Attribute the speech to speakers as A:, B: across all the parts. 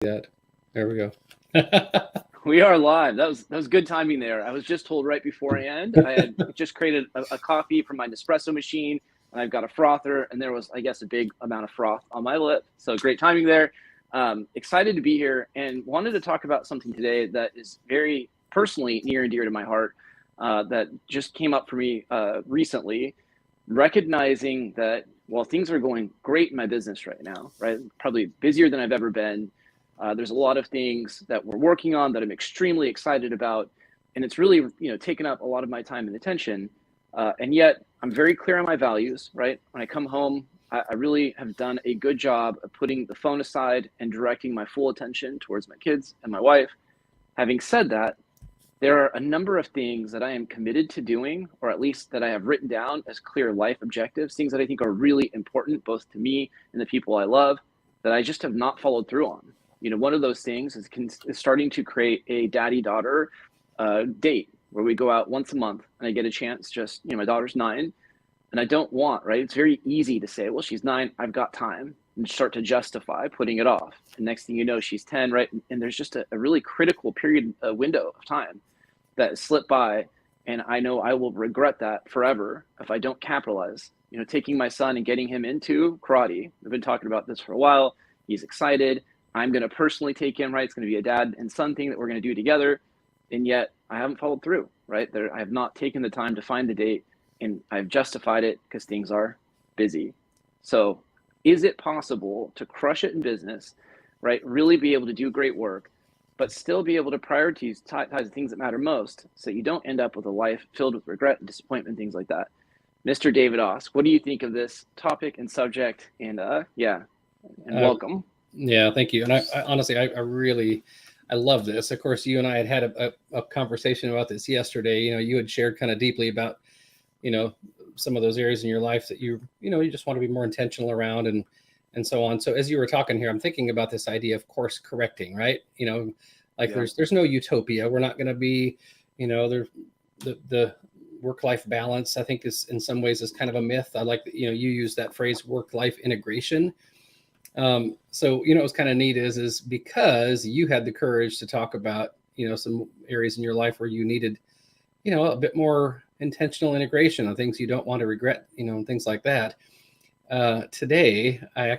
A: that. There we go.
B: We are live. That was good timing there. I was just told right beforehand. I had just created a coffee from my Nespresso machine, and I've got a frother, and there was, I guess, a big amount of froth on my lip. So great timing there. Excited to be here, and wanted to talk about something today that is very personally near and dear to my heart. That just came up for me recently, recognizing that while things are going great in my business right now, right, probably busier than I've ever been. There's a lot of things that we're working on that I'm extremely excited about, and it's really taken up a lot of my time and attention. And yet, I'm very clear on my values. Right, when I come home, I really have done a good job of putting the phone aside and directing my full attention towards my kids and my wife. Having said that, there are a number of things that I am committed to doing, or at least that I have written down as clear life objectives, things that I think are really important both to me and the people I love, that I just have not followed through on. One of those things is starting to create a daddy-daughter date where we go out once a month, and I get a chance. Just, my daughter's 9, and I don't want, right? It's very easy to say, well, she's 9, I've got time, and start to justify putting it off. And next thing you know, she's 10, right? And there's just a really critical period, a window of time that slipped by, and I know I will regret that forever if I don't capitalize. Taking my son and getting him into karate. We've been talking about this for a while. He's excited. I'm going to personally take him, right? It's going to be a dad and son thing that we're going to do together. And yet I haven't followed through, right? I have not taken the time to find the date, and I've justified it because things are busy. So is it possible to crush it in business, right? Really be able to do great work, but still be able to prioritize the things that matter most, so you don't end up with a life filled with regret and disappointment, things like that. Mr. David Osk, what do you think of this topic and subject? And welcome.
A: Yeah, thank you. And I honestly, I really, I love this. Of course, you and I had a conversation about this yesterday. You had shared kind of deeply about, some of those areas in your life that you just want to be more intentional around and so on. So as you were talking here, I'm thinking about this idea of course correcting, right? Like
B: Yeah.
A: there's no utopia. We're not going to be, there, the work-life balance, I think, is in some ways is kind of a myth. I like that, you use that phrase work-life integration. So it was kind of neat is because you had the courage to talk about some areas in your life where you needed a bit more intentional integration on things you don't want to regret, and things like that. Today I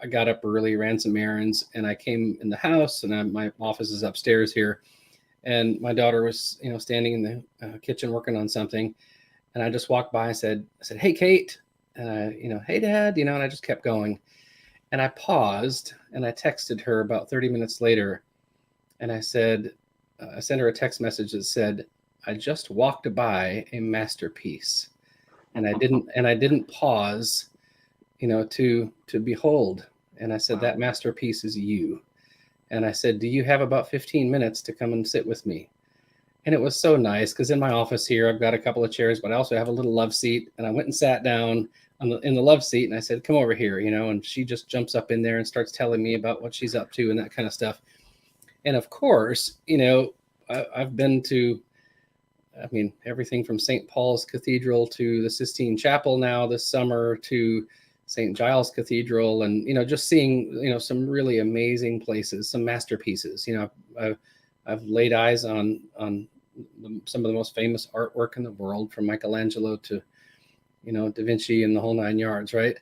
A: got up early, ran some errands, and I came in the house, and my office is upstairs here, and my daughter was standing in the kitchen working on something, and I just walked by and said, "Hey, Kate," and "Hey, Dad," and I just kept going. And I paused and I texted her about 30 minutes later, and I said, I sent her a text message that said, "I just walked by a masterpiece." And I didn't pause, to behold. And I said,
B: Wow.
A: "That masterpiece is you." And I said, "Do you have about 15 minutes to come and sit with me?" And it was so nice because in my office here, I've got a couple of chairs, but I also have a little love seat. And I went and sat down in the love seat, and I said, "Come over here," and she just jumps up in there and starts telling me about what she's up to and that kind of stuff. And of course, I've been to, everything from St. Paul's Cathedral to the Sistine Chapel now this summer to St. Giles Cathedral, and just seeing some really amazing places, some masterpieces. I've laid eyes on some of the most famous artwork in the world, from Michelangelo to Da Vinci and the whole 9 yards, right?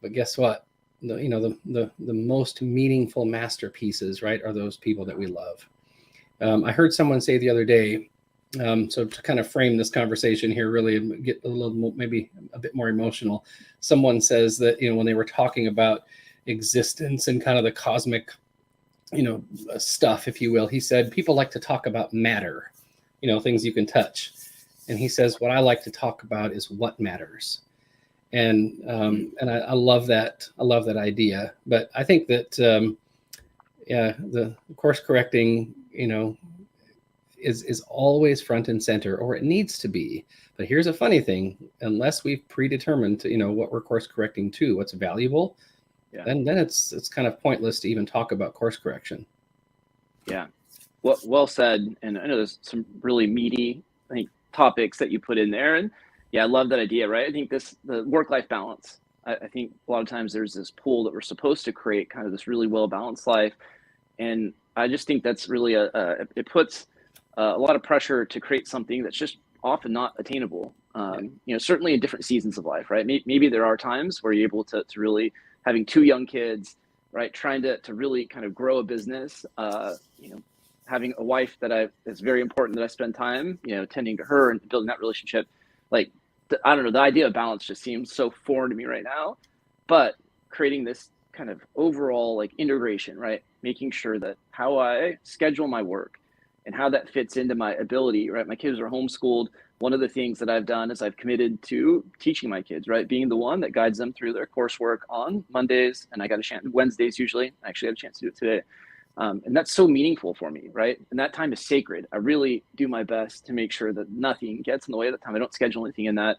A: But guess what? The most meaningful masterpieces, right, are those people that we love. I heard someone say the other day, so to kind of frame this conversation here, really get a little, maybe a bit more emotional. Someone says that, when they were talking about existence and kind of the cosmic, stuff, if you will, he said, people like to talk about matter, things you can touch. And he says, what I like to talk about is what matters. And I love that. I love that idea. But I think that, the course correcting, is always front and center, or it needs to be. But here's a funny thing: unless we've predetermined, what we're course correcting to, what's valuable,
B: Yeah.
A: then it's kind of pointless to even talk about course correction.
B: Yeah. Well said. And I know there's some really meaty, I think, topics that you put in there. And yeah, I love that idea, right? I think the work-life balance, I think a lot of times there's this pool that we're supposed to create kind of this really well-balanced life. And I just think that's really it puts a lot of pressure to create something that's just often not attainable. Certainly in different seasons of life, right? Maybe there are times where you're able to really, having two young kids, right? Trying to really kind of grow a business, having a wife it's very important that I spend time, tending to her and building that relationship. Like, I don't know, the idea of balance just seems so foreign to me right now, but creating this kind of overall like integration, right? Making sure that how I schedule my work and how that fits into my ability, right? My kids are homeschooled. One of the things that I've done is I've committed to teaching my kids, right? Being the one that guides them through their coursework on Mondays. And I got a chance, Wednesdays usually. I actually had a chance to do it today. And that's so meaningful for me, right? And that time is sacred. I really do my best to make sure that nothing gets in the way of that time. I don't schedule anything in that.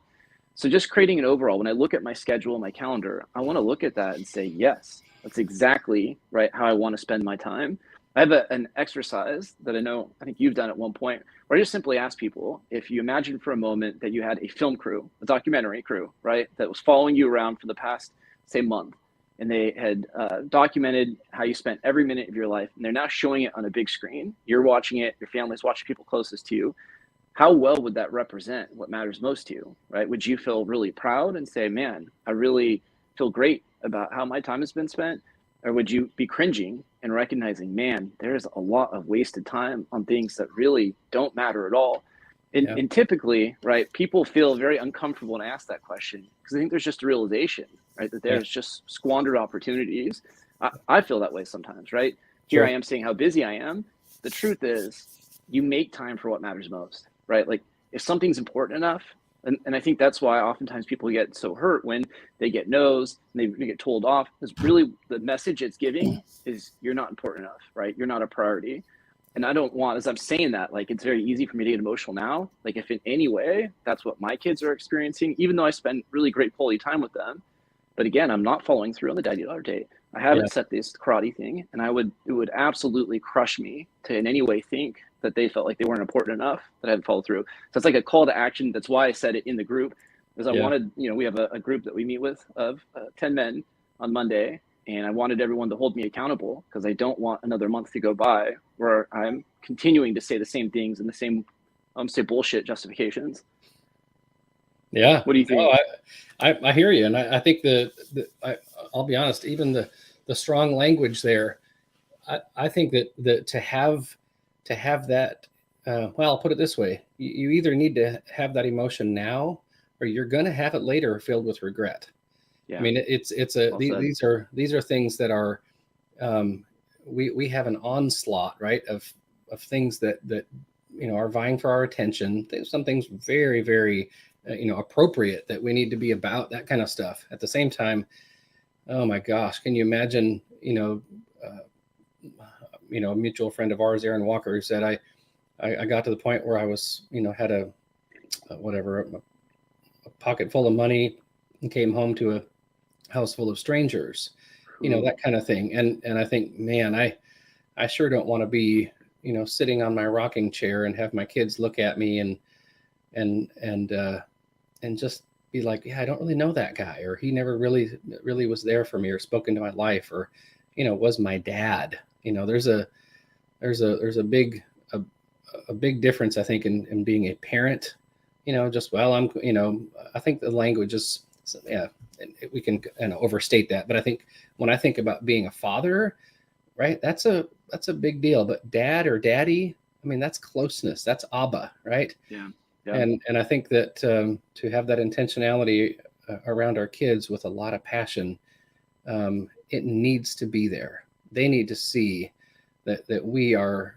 B: So just creating an overall, when I look at my schedule, my calendar, I want to look at that and say, yes, that's exactly right how I want to spend my time. I have an exercise that I think you've done at one point, where I just simply ask people, if you imagine for a moment that you had a film crew, a documentary crew, right, that was following you around for the past, say, month, and they had documented how you spent every minute of your life, and they're now showing it on a big screen. You're watching it, your family's watching, people closest to you. How well would that represent what matters most to you, right? Would you feel really proud and say, man, I really feel great about how my time has been spent? Or would you be cringing and recognizing, man, there's a lot of wasted time on things that really don't matter at all? And typically, right, people feel very uncomfortable and ask that question because I think there's just a realization, right, that there's just squandered opportunities. I feel that way sometimes, right? Here I am saying how busy I am. The truth is, you make time for what matters most, right? Like, if something's important enough, and I think that's why oftentimes people get so hurt when they get no's and they get told off, because really the message it's giving is you're not important enough, right? You're not a priority. And I don't want, as I'm saying that, like, it's very easy for me to get emotional now. Like, if in any way that's what my kids are experiencing, even though I spend really great quality time with them, but again, I'm not following through on the daddy daughter date. I haven't set this karate thing, and it would absolutely crush me to in any way think that they felt like they weren't important enough that I hadn't followed through. So it's like a call to action. That's why I said it in the group, because I wanted, we have a group that we meet with of 10 men on Monday, and I wanted everyone to hold me accountable because I don't want another month to go by where I'm continuing to say the same things and the same, say, bullshit justifications.
A: Yeah.
B: What do you think?
A: No, I hear you. And I think I'll be honest, even the strong language there, I think that to have that, well, I'll put it this way. You either need to have that emotion now or you're going to have it later filled with regret. Yeah. I mean, these are things that are, we have an onslaught, right, of things that are vying for our attention. Some things very, very, appropriate that we need to be about, that kind of stuff. At the same time, oh my gosh, can you imagine, a mutual friend of ours, Aaron Walker, who said, I got to the point where I was, had a pocket full of money and came home to a house full of strangers, that kind of thing. And I think, man, I sure don't want to be, sitting on my rocking chair and have my kids look at me and just be like, yeah, I don't really know that guy, or he never really was there for me or spoke into my life, or, was my dad. There's a big difference, I think, in being a parent, I think the language is, we can overstate that. But I think when I think about being a father, right, that's a big deal. But dad or daddy, I mean, that's closeness, that's Abba, right?
B: Yeah.
A: And I think that to have that intentionality around our kids with a lot of passion, it needs to be there. They need to see that we are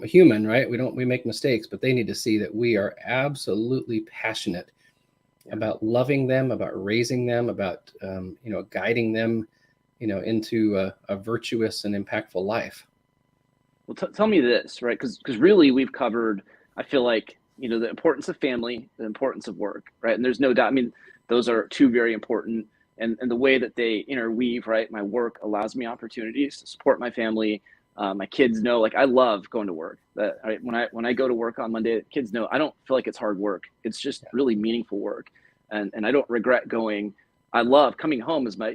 A: human, right? We make mistakes, but they need to see that we are absolutely passionate about loving them, about raising them, about guiding them, into a virtuous and impactful life.
B: Well, tell me this, right? Because really we've covered, I feel like, the importance of family, the importance of work, right? And there's no doubt, I mean, those are two very important, and the way that they interweave, right? My work allows me opportunities to support my family. My kids know, like, I love going to work. Right? When I go to work on Monday, kids know I don't feel like it's hard work. It's just really meaningful work. And I don't regret going I love coming home is my,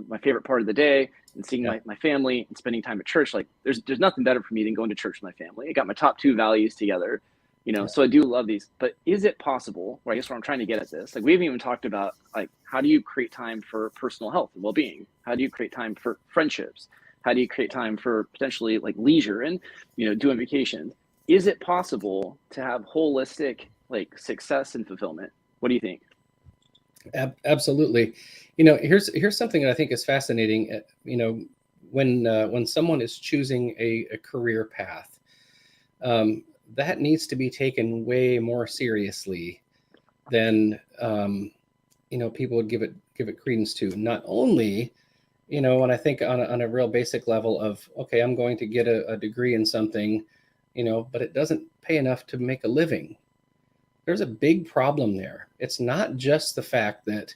B: my favorite part of the day, and seeing
A: Yeah.
B: my family and spending time at church. Like there's nothing better for me than going to church with my family. I got my top two values together,
A: Yeah.
B: so I do love these. But is it possible, or I guess where I'm trying to get at this, like we haven't even talked about, like, how do you create time for personal health and well-being? How do you create time for friendships? How do you create time for potentially like leisure and, doing vacations? Is it possible to have holistic like success and fulfillment? What do you think?
A: Absolutely. Here's something that I think is fascinating. When someone is choosing a career path, that needs to be taken way more seriously than people would give it credence to. Not only, when I think on a real basic level of, okay, I'm going to get a degree in something, but it doesn't pay enough to make a living. There's a big problem there. It's not just the fact that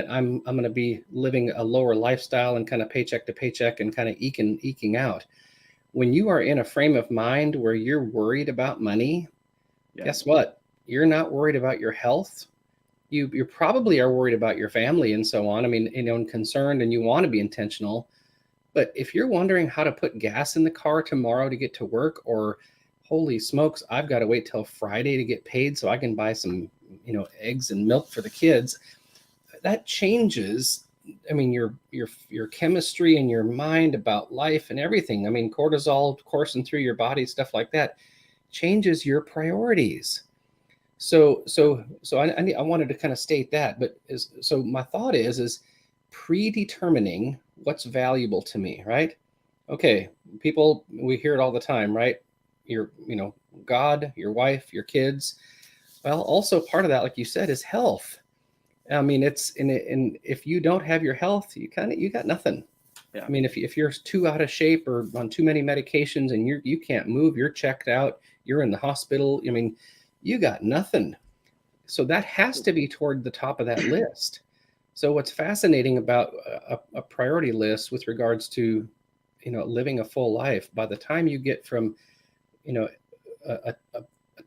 A: I'm going to be living a lower lifestyle and kind of paycheck to paycheck and kind of eking out. When you are in a frame of mind where you're worried about money,
B: Yeah.
A: guess what? You're not worried about your health. You probably are worried about your family and so on. I mean, and concerned, and you want to be intentional. But if you're wondering how to put gas in the car tomorrow to get to work, or holy smokes, I've got to wait till Friday to get paid so I can buy some, eggs and milk for the kids, that changes. I mean, your chemistry and your mind about life and everything. I mean, cortisol coursing through your body, stuff like that, changes your priorities. So I wanted to kind of state that, but so my thought is predetermining what's valuable to me, right? Okay, people, we hear it all the time, right? God, your wife, your kids. Well, also part of that, like you said, is health. I mean, it's in if you don't have your health, you got nothing.
B: Yeah.
A: I mean, if you're too out of shape or on too many medications and you can't move, you're checked out, you're in the hospital. I mean, you got nothing. So that has to be toward the top of that list. So what's fascinating about a priority list with regards to, living a full life, by the time you get from, you know, a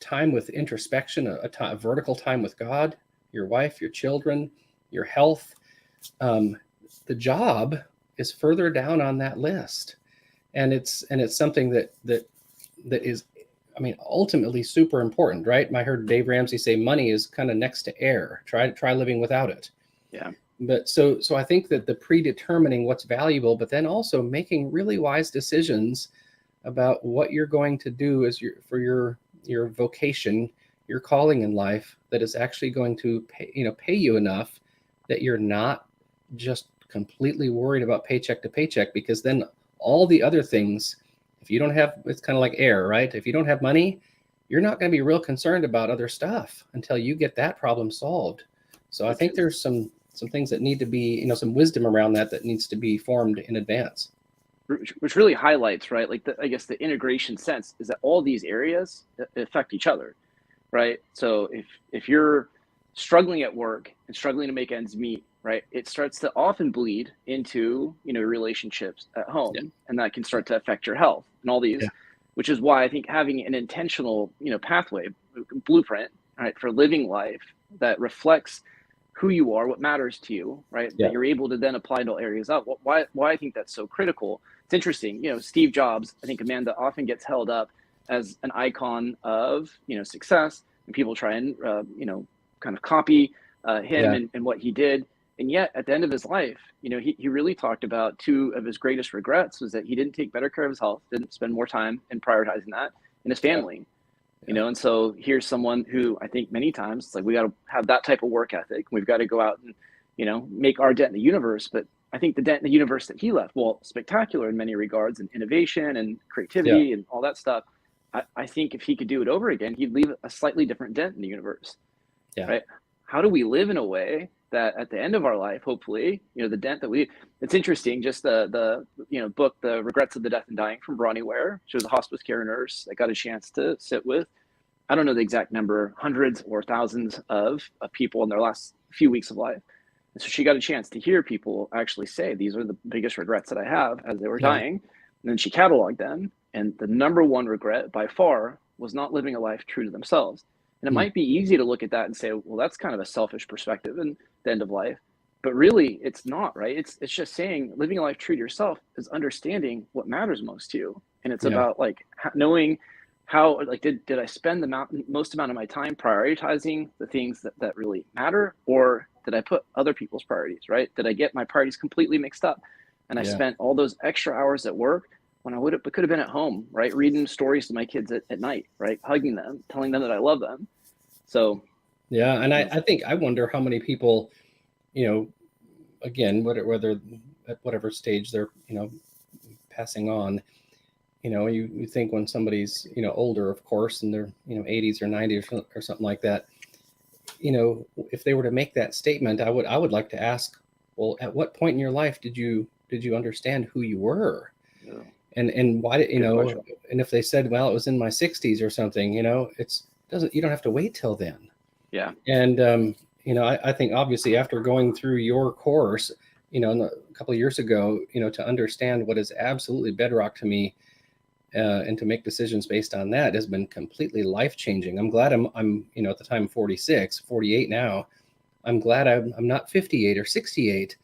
A: time with introspection, a vertical time with God, your wife, your children, your health, um, the job is further down on that list, and it's something that is, I mean, ultimately super important, right? I heard Dave Ramsey say money is kind of next to air. Try living without it.
B: Yeah.
A: But so I think that the predetermining what's valuable, but then also making really wise decisions about what you're going to do as your vocation, your calling in life, that is actually going to pay you enough that you're not just completely worried about paycheck to paycheck, because then all the other things, if you don't have, it's kind of like air, right? If you don't have money, you're not going to be real concerned about other stuff until you get that problem solved. So I think there's some things that need to be, some wisdom around that needs to be formed in advance.
B: Which really highlights, right? Like I guess the integration sense is that all these areas affect each other, right? So if you're struggling at work and struggling to make ends meet, right, it starts to often bleed into relationships at home,
A: Yeah.
B: and that can start to affect your health and all these.
A: Yeah.
B: Which is why I think having an intentional pathway, blueprint, right, for living life that reflects who you are, what matters to you, right,
A: Yeah.
B: that you're able to then apply to all areas of. Why I think that's so critical. It's interesting, Steve Jobs, I think, Amanda, often gets held up as an icon of success, and people try and kind of copy him
A: Yeah.
B: and what he did. And yet at the end of his life, he really talked about two of his greatest regrets was that he didn't take better care of his health, didn't spend more time in prioritizing that, in his family. And so here's someone who I think many times it's like, we got to have that type of work ethic. We've got to go out and make our dent in the universe. But I think the dent in the universe that he left, well, spectacular in many regards, and innovation and creativity and all that stuff. I think if he could do it over again, he'd leave a slightly different dent in the universe.
A: Yeah.
B: Right? How do we live in a way that at the end of our life, hopefully, the dent that we, it's interesting, just the book, The Regrets of the Death and Dying, from Bronnie Ware. She was a hospice care nurse that got a chance to sit with, I don't know the exact number, hundreds or thousands of people in their last few weeks of life. And so she got a chance to hear people actually say, these are the biggest regrets that I have, as they were
A: Yeah.
B: dying. And then she cataloged them. And the number one regret by far was not living a life true to themselves. And it might be easy to look at that and say, well, that's kind of a selfish perspective in the end of life. but really it's not, right? It's just saying living a life true to yourself is understanding what matters most to you. And it's
A: Yeah.
B: about like knowing how, like, did I spend the most amount of my time prioritizing the things that really matter, or did I put other people's priorities, right? Did I get my priorities completely mixed up and I
A: Yeah.
B: spent all those extra hours at work when I could have been at home, right? Reading stories to my kids at night, right? Hugging them, telling them that I love them. So
A: Yeah. And I think, I wonder how many people, again, whether at whatever stage they're, passing on, you think when somebody's, older, of course, in their, 80s or 90s or something like that, if they were to make that statement, I would like to ask, well, at what point in your life did you understand who you were?
B: yeah.
A: And why did,
B: Good question.
A: and if they said, well, it was in my 60s or something, you don't have to wait till then.
B: Yeah.
A: And, I think obviously after going through your course, a couple of years ago, to understand what is absolutely bedrock to me, and to make decisions based on that has been completely life-changing. I'm glad I'm at the time 46, 48 now. I'm glad I'm not 58 or 68,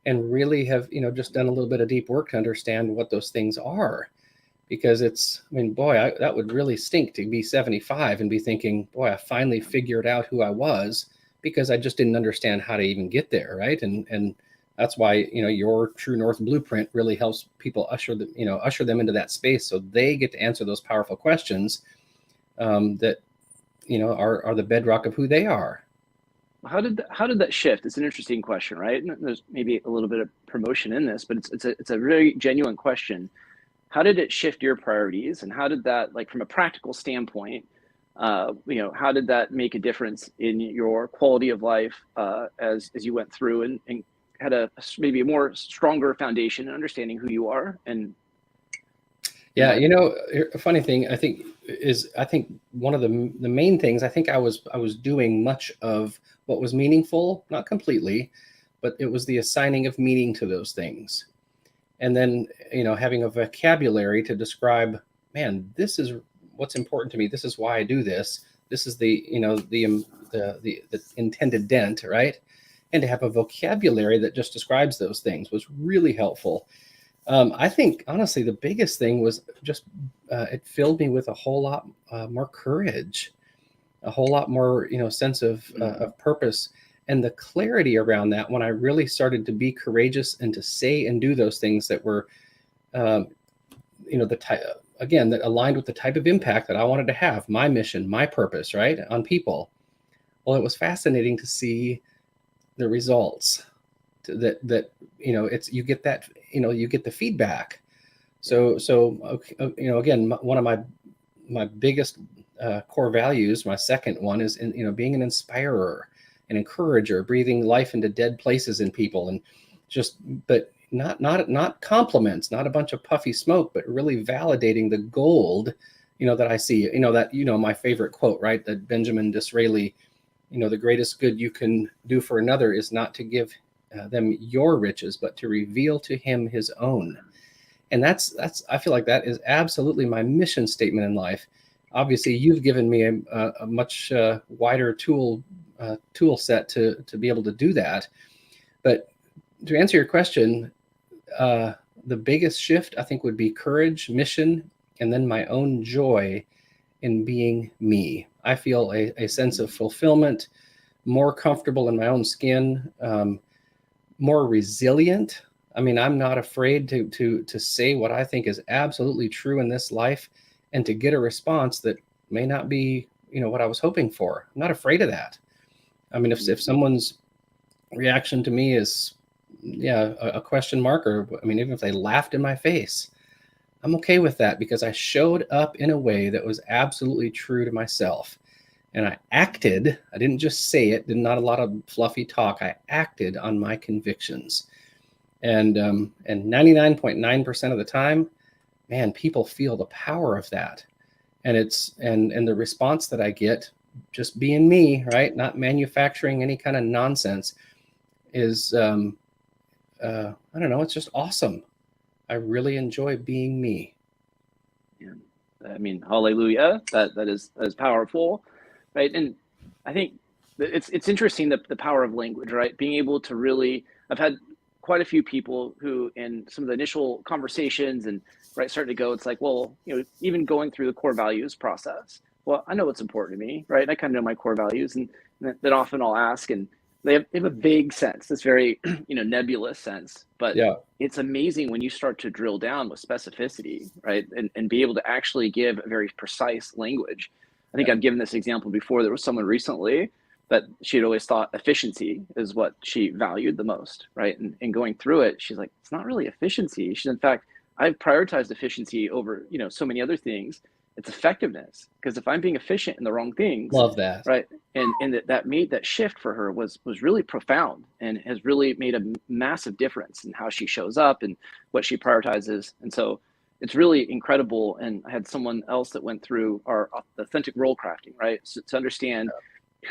A: and really have, just done a little bit of deep work to understand what those things are. Because boy, that would really stink to be 75 and be thinking, boy, I finally figured out who I was, because I just didn't understand how to even get there, right? And that's why, your True North Blueprint really helps people usher them into that space, so they get to answer those powerful questions, that are the bedrock of who they are.
B: How did that shift? It's an interesting question, right? And there's maybe a little bit of promotion in this, but it's a very genuine question. How did it shift your priorities, and how did that, like, from a practical standpoint, how did that make a difference in your quality of life, as you went through and had maybe a more stronger foundation in understanding who you are? And
A: Yeah, a funny thing I think one of the main things, I think I was doing much of what was meaningful, not completely, but it was the assigning of meaning to those things. And then, having a vocabulary to describe, man, this is what's important to me. This is why I do this. This is the intended dent, right? And to have a vocabulary that just describes those things was really helpful. I think, honestly, the biggest thing was just, it filled me with a whole lot more courage, a whole lot more, sense of purpose, and the clarity around that, when I really started to be courageous and to say and do those things that were, the type, again, that aligned with the type of impact that I wanted to have, my mission, my purpose, right, on people. Well, it was fascinating to see the results. That it's, you get that, you get the feedback. So again, one of my biggest core values, my second one, is being an inspirer, an encourager, breathing life into dead places in people, and but not compliments, not a bunch of puffy smoke, but really validating the gold, that I see. My favorite quote, right, that Benjamin Disraeli, the greatest good you can do for another is not to give them your riches, but to reveal to him his own. And that's I feel like that is absolutely my mission statement in life. Obviously, you've given me a much wider tool set to be able to do that. But to answer your question, the biggest shift, I think, would be courage, mission, and then my own joy in being me. I feel a sense of fulfillment, more comfortable in my own skin, more resilient. I'm not afraid to say what I think is absolutely true in this life, and to get a response that may not be, what I was hoping for. I'm not afraid of that. If someone's reaction to me is, a question mark, or even if they laughed in my face, I'm okay with that, because I showed up in a way that was absolutely true to myself. And I acted, I didn't just say it, did not a lot of fluffy talk. I acted on my convictions. And 99.9% of the time, man, people feel the power of that. And and the response that I get, just being me, right, not manufacturing any kind of nonsense, is, I don't know, it's just awesome. I really enjoy being me.
B: Yeah. Hallelujah. That is powerful, right? And I think it's interesting, the power of language, right? Being able to really, I've had quite a few people who in some of the initial conversations and right starting to go, it's like, well, even going through the core values process, well, I know what's important to me, right? And I kind of know my core values, and then often I'll ask, and they have a vague sense, this very nebulous sense, but
A: Yeah.
B: it's amazing when you start to drill down with specificity, right? And be able to actually give a very precise language. I think
A: Yeah.
B: I've given this example before. There was someone recently that she'd always thought efficiency is what she valued the most, right? And going through it, she's like, it's not really efficiency. She's, in fact, I've prioritized efficiency over, so many other things. It's effectiveness. Because if I'm being efficient in the wrong things,
A: Love that.
B: right? And that made that shift for her was really profound, and has really made a massive difference in how she shows up and what she prioritizes. And so it's really incredible. And I had someone else that went through our authentic role crafting, right? So to understand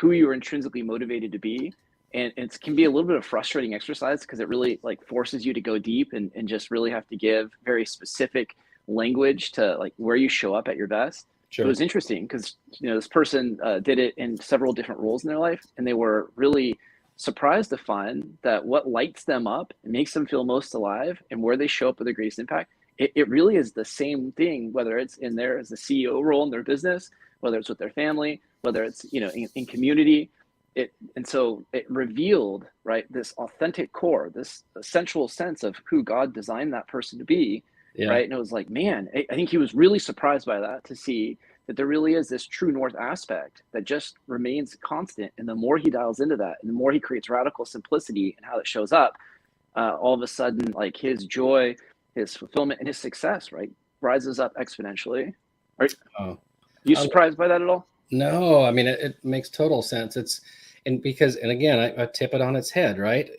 B: who you're intrinsically motivated to be. And it can be a little bit of frustrating exercise, because it really like forces you to go deep and just really have to give very specific language to like where you show up at your best. It
A: Sure.
B: was interesting because this person did it in several different roles in their life, and they were really surprised to find that what lights them up and makes them feel most alive and where they show up with the greatest impact, it really is the same thing, whether it's in there as the CEO role in their business, whether it's with their family, whether it's in community. And so it revealed, right, this authentic core, this essential sense of who God designed that person to be.
A: Yeah.
B: Right. And it was like, man, I think he was really surprised by that, to see that there really is this true north aspect that just remains constant. And the more he dials into that, and the more he creates radical simplicity and how it shows up, all of a sudden, like his joy, his fulfillment, and his success, right, rises up exponentially. Are
A: Oh,
B: you
A: I
B: surprised by that at all?
A: No, I mean it makes total sense. And again, I tip it on its head, right?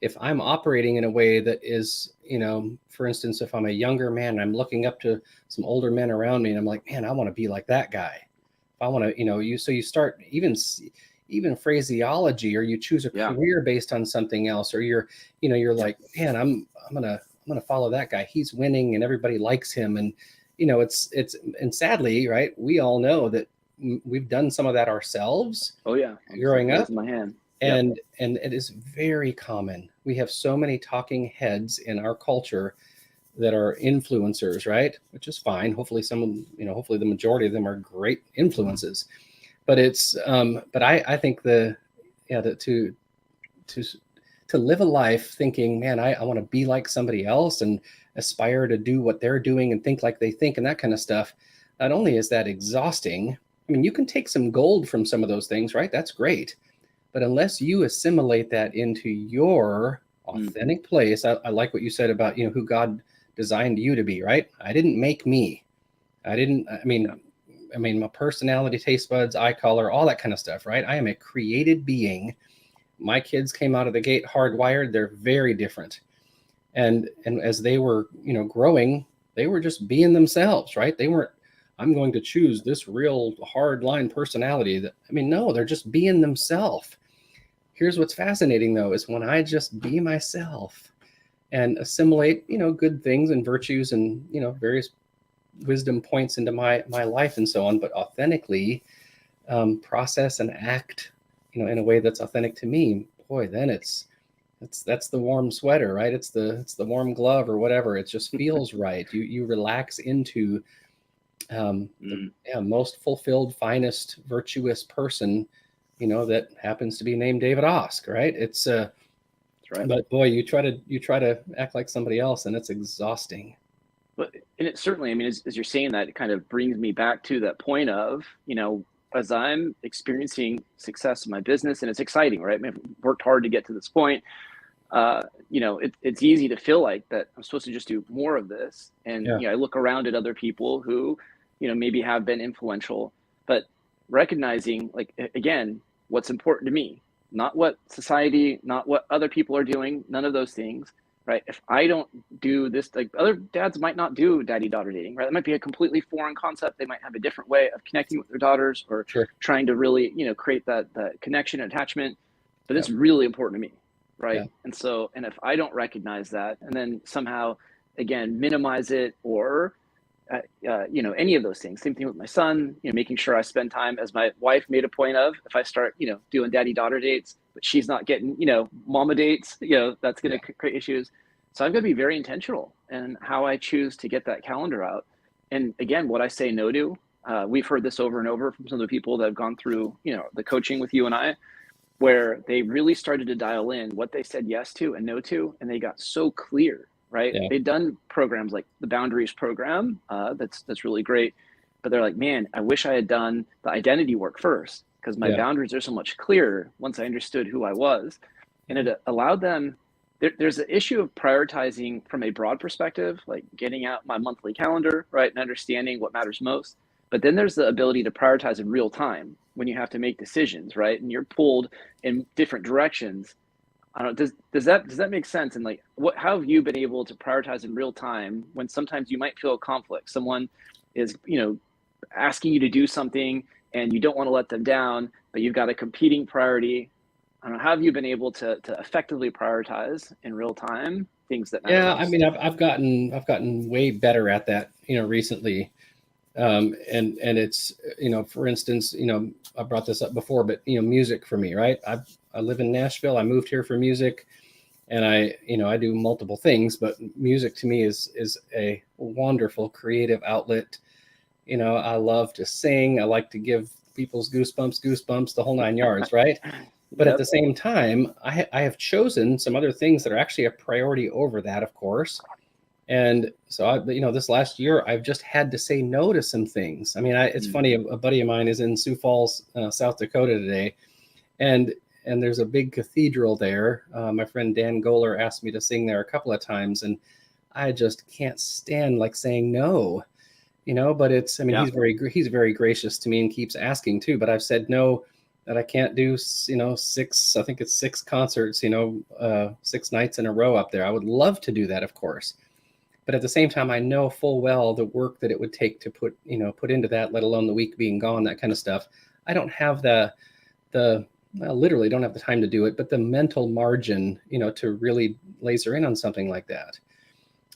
A: If I'm operating in a way that is, for instance, if I'm a younger man and I'm looking up to some older men around me, and I'm like, man, I want to be like that guy. If I want to, you start even phraseology, or you choose a
B: Yeah.
A: career based on something else, or you're like, man, I'm gonna follow that guy. He's winning and everybody likes him, and and sadly, right, we all know that we've done some of that ourselves
B: Oh yeah.
A: growing up,
B: Raising my hand. Yep.
A: and it is very common. We have so many talking heads in our culture that are influencers, right? Which is fine. Hopefully hopefully the majority of them are great influences. But I think to live a life thinking, man, I want to be like somebody else and aspire to do what they're doing and think like they think and that kind of stuff. Not only is that exhausting, I mean, you can take some gold from some of those things, right? That's great. But unless you assimilate that into your authentic place, I like what you said about, who God designed you to be, right? I didn't make me. I mean, my personality, taste buds, eye color, all that kind of stuff, right? I am a created being. My kids came out of the gate hardwired. They're very different. And as they were, growing, they were just being themselves, right? They weren't, I'm going to choose this real hard line personality. No, they're just being themselves. Here's what's fascinating though, is when I just be myself and assimilate, good things and virtues and, various wisdom points into my life and so on, but authentically process and act, in a way that's authentic to me, boy, then that's the warm sweater, right? It's the warm glove or whatever. It just feels right. You relax into the most fulfilled, finest, virtuous person, that happens to be named David Osk, right? It's
B: That's right.
A: But boy, you try to act like somebody else, and it's exhausting.
B: But and it certainly, I mean, as you're saying that, it kind of brings me back to that point of, as I'm experiencing success in my business, and it's exciting, right? I've worked hard to get to this point. It's easy to feel like that I'm supposed to just do more of this. And,
A: Yeah.
B: I look around at other people who, maybe have been influential, but recognizing, like, again, what's important to me, not what society, not what other people are doing, none of those things, right? If I don't do this, like other dads might not do daddy-daughter dating, right? It might be a completely foreign concept. They might have a different way of connecting with their daughters, or
A: Sure.
B: trying to really, create that connection and attachment, but it's
A: Yeah.
B: really important to me, right?
A: Yeah.
B: And so, and if I don't recognize that, and then somehow, again, minimize it, or any of those things. Same thing with my son, making sure I spend time, as my wife made a point of, if I start, doing daddy-daughter dates, but she's not getting, mama dates, that's going to create issues. So I'm going to be very intentional in how I choose to get that calendar out. And again, what I say no to, we've heard this over and over from some of the people that have gone through, the coaching with you and I, where they really started to dial in what they said yes to and no to, and they got so clear, right?
A: Yeah.
B: They've done programs like the Boundaries program, that's really great, but they're like, man, I wish I had done the identity work first, because my boundaries are so much clearer once I understood who I was. And it allowed them, there's an issue of prioritizing from a broad perspective, like getting out my monthly calendar, right, and understanding what matters most. But then there's the ability to prioritize in real time when you have to make decisions, right? And you're pulled in different directions. I don't know, does that make sense? And like, how have you been able to prioritize in real time when sometimes you might feel a conflict? Someone is, asking you to do something and you don't want to let them down, but you've got a competing priority. I don't know, how have you been able to effectively prioritize in real time things that matter most?
A: I mean, I've gotten way better at that, recently. And it's, for instance, I brought this up before, but, music for me, right? I live in Nashville. I moved here for music, and I do multiple things, but music to me is a wonderful creative outlet. I love to sing. I like to give people's goosebumps, the whole 9 yards, right? But at the same time, I have chosen some other things that are actually a priority over that, of course. And so, this last year, I've just had to say no to some things. I mean, it's funny. A buddy of mine is in Sioux Falls, South Dakota today, and there's a big cathedral there. My friend Dan Goler asked me to sing there a couple of times, and I just can't stand like saying no, But it's, I mean, he's very gracious to me and keeps asking too. But I've said no, that I can't do, six. I think it's 6 concerts, 6 nights in a row up there. I would love to do that, of course. But at the same time, I know full well the work that it would take to put into that, let alone the week being gone, that kind of stuff. I don't have literally don't have the time to do it, but the mental margin, to really laser in on something like that.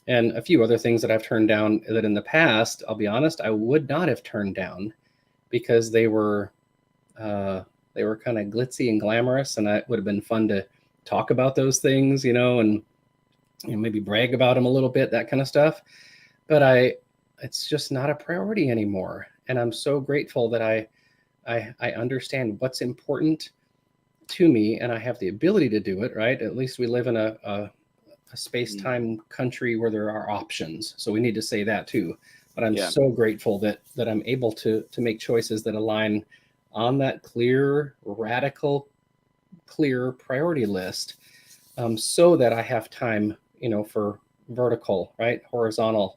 A: And a few other things that I've turned down that in the past, I'll be honest, I would not have turned down, because they were kind of glitzy and glamorous, and it would have been fun to talk about those things, and maybe brag about them a little bit, that kind of stuff. But it's just not a priority anymore. And I'm so grateful that I understand what's important to me, and I have the ability to do it, right? At least we live in a space-time country where there are options. So we need to say that too. But I'm so grateful that I'm able to make choices that align on that clear, radical, clear priority list, so that I have time, for vertical, right, horizontal,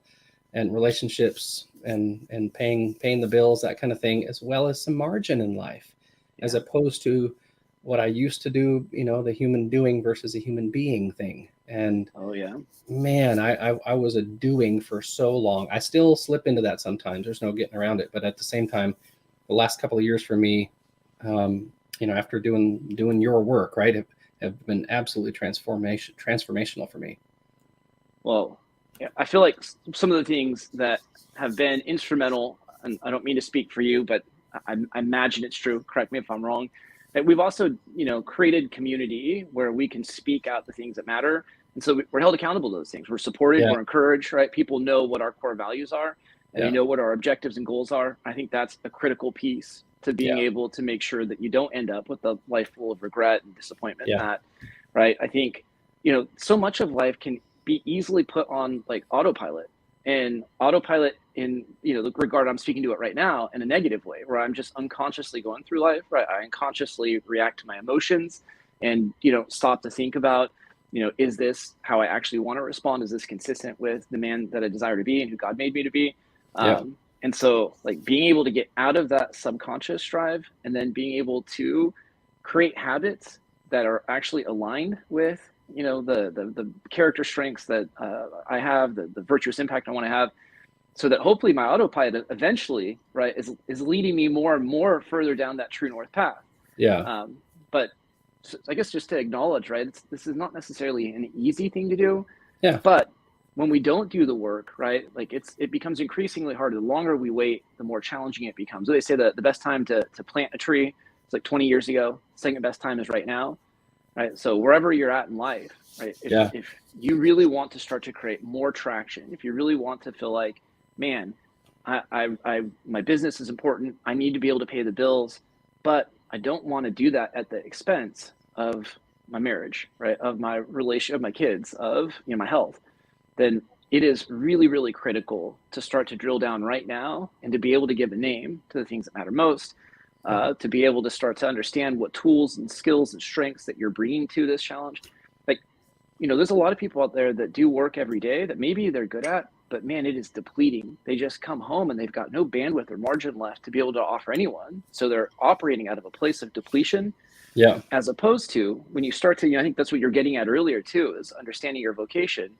A: and relationships, and paying the bills, that kind of thing, as well as some margin in life, as opposed to what I used to do, the human doing versus a human being thing. And man, I was a doing for so long. I still slip into that sometimes. There's no getting around it. But at the same time, the last couple of years for me, after doing your work, right, have been absolutely transformational for me.
B: Well, I feel like some of the things that have been instrumental, and I don't mean to speak for you, but I imagine it's true, correct me if I'm wrong, that we've also, created community where we can speak out the things that matter. And so we're held accountable to those things. We're supported, we're encouraged, right? People know what our core values are, and they know what our objectives and goals are. I think that's a critical piece to being able to make sure that you don't end up with a life full of regret and disappointment. Right? I think, so much of life can be easily put on like autopilot, and autopilot in, the regard I'm speaking to it right now in a negative way, where I'm just unconsciously going through life, right? I unconsciously react to my emotions and, stop to think about, is this how I actually want to respond? Is this consistent with the man that I desire to be and who God made me to be? And so like being able to get out of that subconscious drive, and then being able to create habits that are actually aligned with, the character strengths that I have, the virtuous impact I want to have, so that hopefully my autopilot eventually, right, is leading me more and more further down that true north path. But I guess just to acknowledge, right, this is not necessarily an easy thing to do. But when we don't do the work, right, like it becomes increasingly harder. The longer we wait, the more challenging it becomes. So they say that the best time to plant a tree is like 20 years ago. Second best time is right now, right? So wherever you're at in life, right,
A: Yeah.
B: if you really want to start to create more traction, if you really want to feel like, man, my business is important, I need to be able to pay the bills, but I don't want to do that at the expense of my marriage, right, of my relation, of my kids, of, you know, my health, then it is really, really critical to start to drill down right now and to be able to give a name to the things that matter most, to be able to start to understand what tools and skills and strengths that you're bringing to this challenge. Like, you know, there's a lot of people out there that do work every day that maybe they're good at, but man, it is depleting. They just come home and they've got no bandwidth or margin left to be able to offer anyone. So they're operating out of a place of depletion,
A: Yeah.
B: as opposed to when you start to, you know, I think that's what you're getting at earlier too, is understanding your vocation.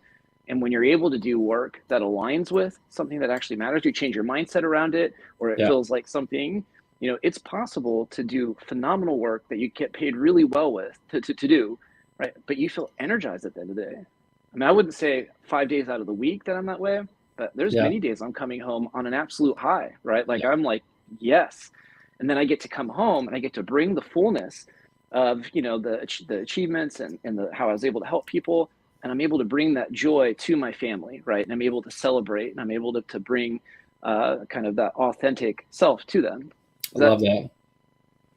B: And when you're able to do work that aligns with something that actually matters, you change your mindset around it, or it
A: Yeah.
B: feels like something, you know, it's possible to do phenomenal work that you get paid really well with to do, right? But you feel energized at the end of the day. I mean, I wouldn't say 5 days out of the week that I'm that way, but there's
A: Yeah.
B: many days I'm coming home on an absolute high, right? Like
A: Yeah.
B: I'm like, yes. And then I get to come home and I get to bring the fullness of, you know, the achievements and the how I was able to help people, and I'm able to bring that joy to my family, right? And I'm able to celebrate, and I'm able to bring kind of that authentic self to them.
A: I love that.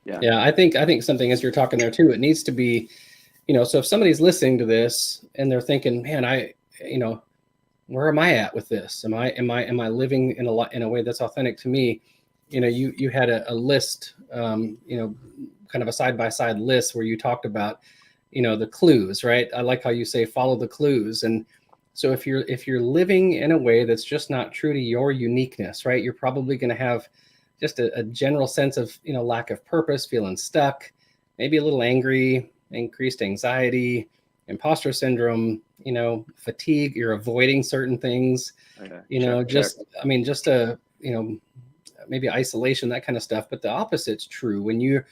B: Yeah.
A: Yeah. I think something, as you're talking there too, it needs to be, you know, so if somebody's listening to this and they're thinking, man, you know, where am I at with this? Am I living in a way that's authentic to me? You know, you had a list, you know, kind of a side by side list where you talked about, you know, the clues, right? I like how you say follow the clues. And so if you're living in a way that's just not true to your uniqueness, right, you're probably going to have just a general sense of, you know, lack of purpose, feeling stuck, maybe a little angry, increased anxiety, imposter syndrome, you know, fatigue. You're avoiding certain things,
B: Okay.
A: you know, just I mean, just a, you know, maybe isolation, that kind of stuff. But the opposite's true. When you're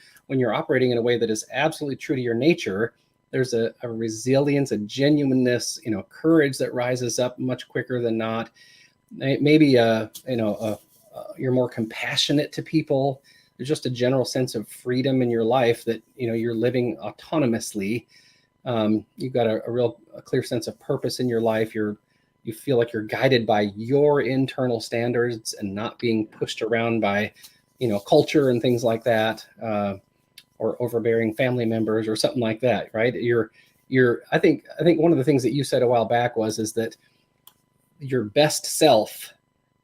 A: operating in a way that is absolutely true to your nature, there's a resilience, a genuineness, you know, courage that rises up much quicker than not. Maybe you know, you're more compassionate to people. There's just a general sense of freedom in your life that, you know, you're living autonomously. You've got a clear sense of purpose in your life. You feel like you're guided by your internal standards and not being pushed around by, you know, culture and things like that, or overbearing family members or something like that, right? I think one of the things that you said a while back is that your best self,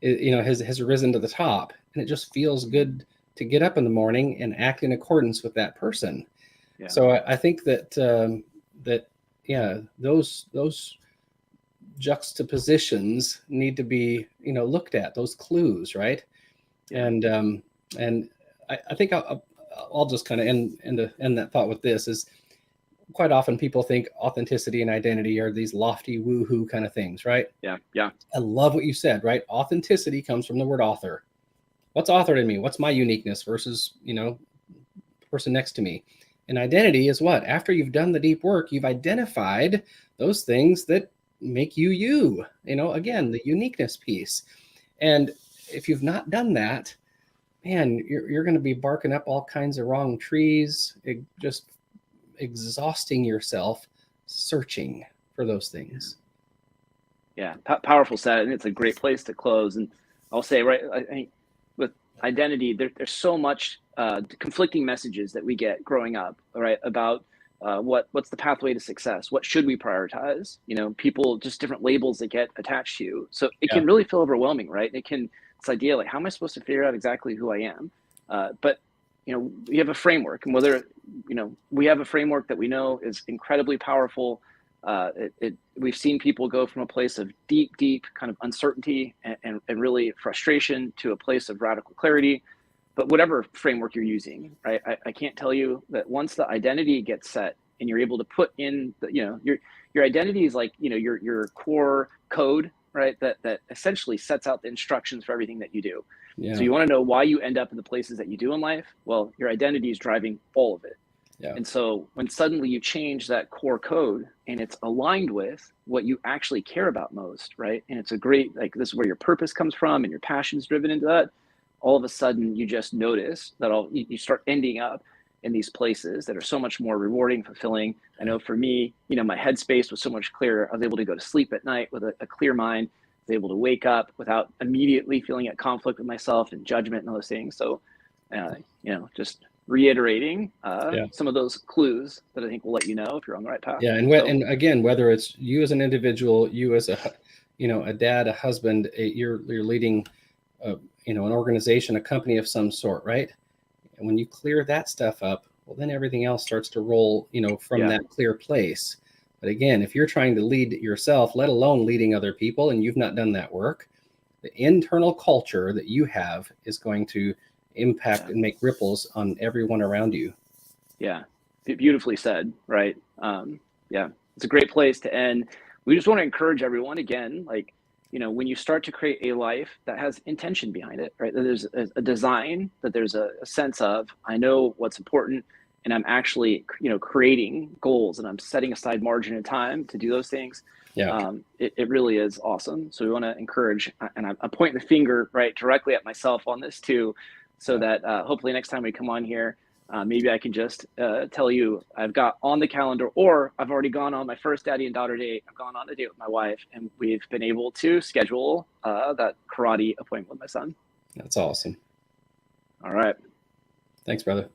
A: you know, has risen to the top, and it just feels good to get up in the morning and act in accordance with that person.
B: Yeah.
A: So I think that yeah, those juxtapositions need to be, you know, looked at, those clues, right?
B: Yeah.
A: And I think I'll just kind of end that thought with this: is quite often people think authenticity and identity are these lofty woohoo kind of things, right?
B: Yeah. Yeah.
A: I love what you said, right? Authenticity comes from the word author. What's authored in me? What's my uniqueness versus, you know, the person next to me? And identity is what? After you've done the deep work, you've identified those things that make you you, you know, again, the uniqueness piece. And if you've not done that, man, you're going to be barking up all kinds of wrong trees, just exhausting yourself searching for those things.
B: Yeah. Powerful set. And it's a great place to close. And I'll say, right, I think with identity, there's so much conflicting messages that we get growing up, right, about what's the pathway to success? What should we prioritize? You know, people, just different labels that get attached to you. So it can really feel overwhelming, right? This idea like, how am I supposed to figure out exactly who I am? But, you know, we have a framework, and whether, you know, we have a framework that we know is incredibly powerful. We've seen people go from a place of deep kind of uncertainty and really frustration to a place of radical clarity. But whatever framework you're using, right? I can't tell you that once the identity gets set and you're able to put in the, you know, your identity is like, you know, your core code, right? That essentially sets out the instructions for everything that you do.
A: Yeah.
B: So you want to know why you end up in the places that you do in life? Well, your identity is driving all of it.
A: Yeah.
B: And so when suddenly you change that core code and it's aligned with what you actually care about most, right? And it's a great, like, this is where your purpose comes from and your passion's driven into that. All of a sudden you just notice that you start ending up in these places that are so much more rewarding, fulfilling. I know for me, my headspace was so much clearer. I was able to go to sleep at night with a clear mind. I was able to wake up without immediately feeling at conflict with myself and judgment and all those things. So, just reiterating
A: Yeah.
B: some of those clues that I think will let you know if you're on the right path.
A: Yeah. And again, whether it's you as an individual, you as a dad, a husband, you're leading, an organization, a company of some sort, right? And when you clear that stuff up, well, then everything else starts to roll, from that clear place. But again, if you're trying to lead yourself, let alone leading other people, and you've not done that work, the internal culture that you have is going to impact and make ripples on everyone around you.
B: Yeah, beautifully said, right? Yeah, it's a great place to end. We just want to encourage everyone again, like, when you start to create a life that has intention behind it, right? That there's a design, that there's a sense of, I know what's important, and I'm actually, creating goals, and I'm setting aside margin of time to do those things.
A: Yeah.
B: It really is awesome. So we want to encourage, and I'm pointing the finger right directly at myself on this too, so that hopefully next time we come on here, maybe I can just tell you I've got on the calendar, or I've already gone on my first daddy and daughter date. I've gone on a date with my wife, and we've been able to schedule that karate appointment with my son.
A: That's awesome.
B: All right.
A: Thanks, brother.